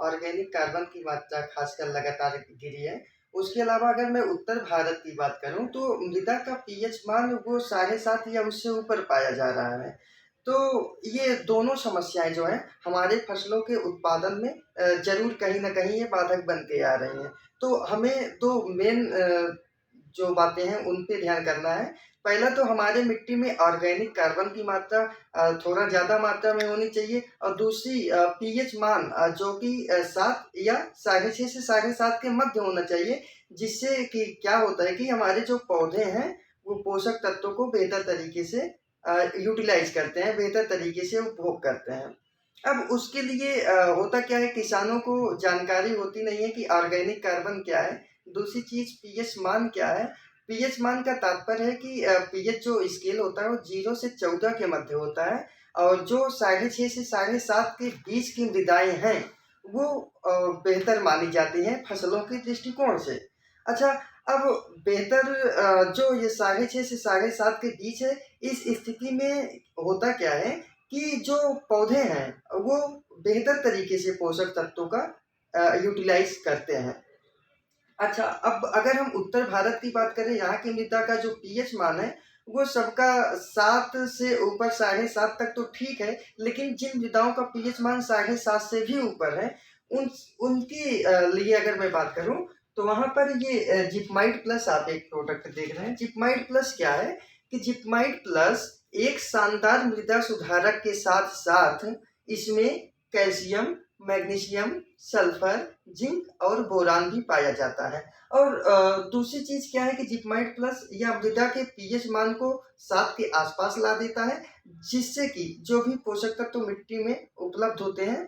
Organic carbon की मात्रा खासकर लगातार गिरी है। उसके अलावा अगर मैं उत्तर भारत की बात करूँ तो मृदा का पीएच मान वो 7.5 या उससे ऊपर पाया जा रहा है। तो ये दोनों समस्याएँ जो हैं हमारे फसलों के उत्पादन में ज़रूर कहीं न कहीं ये बाधक बनते आ रही हैं। तो हमें 2 मेन जो बातें हैं उन पे ध्यान करना है। पहला तो हमारे मिट्टी में ऑर्गेनिक कार्बन की मात्रा थोड़ा ज़्यादा मात्रा में होनी चाहिए और दूसरी पीएच मान जो कि 7 या साढ़े 6 से साढ़े 7 के मध्य होना चाहिए, जिससे कि क्या होता है कि हमारे जो पौधे हैं, वो पोषक तत्वों को बेहतर तरीके से यूटिलाइज़ करते हैं, बेहतर तरीके से उपभोग करते हैं। अब उसके लिए होता क्या है किसानों को जानकारी होती नहीं है कि ऑर्गेनिक कार्बन क्या है, दूसरी चीज़ पीएच मान क्या है। पीएच मान का तात्पर्य है कि पीएच जो स्केल होता है वो 0 से 14 के मध्य होता है और जो साढ़े 6 से साढ़े 7 के बीच की मृदाएँ हैं, वो बेहतर मानी जाती हैं फसलों के दृष्टिकोण से। अच्छा, अब बेहतर जो ये साढ़े 6 से साढ़े 7 के बीच है, इस स्थिति में होता क्या है कि जो पौधे हैं, वो बेहतर तरीके से पोषक तत्वों का यूटिलाइज़ करते हैं। अच्छा, अब अगर हम उत्तर भारत की बात करें, यहाँ की मृदा का जो पीएच मान है, वो सबका 7 से ऊपर साढ़े 7 तक तो ठीक है, लेकिन जिन मृदाओं का पीएच मान साढ़े 7 से भी ऊपर है, उनकी लिए अगर मैं बात करूँ, तो वहाँ पर ये जिपमाइट प्लस आप एक प्रोडक्ट देख रहे हैं। जिपमाइट प्लस क्या है कि जिपमाइट प्लस एक शानदार मृदा सुधारक के साथ-साथ इसमें कैल्शियम, मैग्नीशियम, सल्फर, जिंक और बोरान भी पाया जाता है। और दूसरी चीज़ क्या है कि जिपमाइट प्लस यह मृदा के पीएच मान को 7 के आसपास ला देता है, जिससे कि जो भी पोषक तत्व मिट्टी में उपलब्ध होते हैं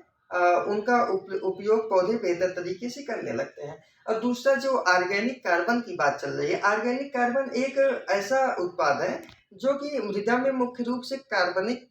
उनका उपयोग पौधे बेहतर तरीके से करने लगते हैं। और दूसरा जो ऑर्गेनिक कार्बन की बात चल रही है, ऑर्गेनिक कार्बन एक ऐसा उत्पाद है जो कि मृदा में मुख्य रूप से कार्बनिक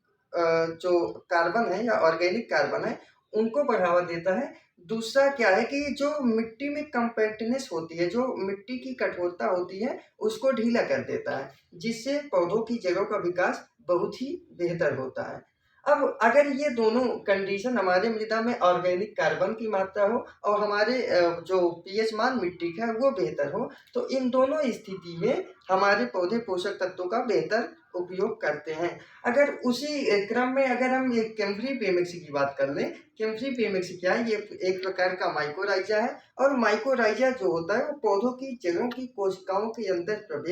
जो कार्बन है या ऑर्गेनिक कार्बन है, उनको बढ़ावा देता है। दूसरा क्या है कि जो मिट्टी में कम्पैक्टनेस होती है, जो मिट्टी की कठोरता होती है, उसको ढीला कर देता है, जिससे पौधों की जड़ों का विकास बहुत ही बेहतर होता है। अब अगर ये दोनों कंडीशन हमारे मृदा में ऑर्गेनिक कार्बन की मात्रा हो और हमारे जो पीएच मान मिट्टी का है वो बेहतर हो, तो इन दोनों स्थिति में हमारे पौधे पोषक तत्वों का बेहतर उपयोग करते हैं। अगर उसी क्रम में अगर हम ये कैम्फरी पेमेक्स की बात कर लें, कैम्फरी पेमेक्स क्या है? ये एक प्रकार का माइकोराइज़ा है और माइकोराइज़ा जो होता है वो पौधों की जड़ों की कोशिकाओं के अंदर प्रवेश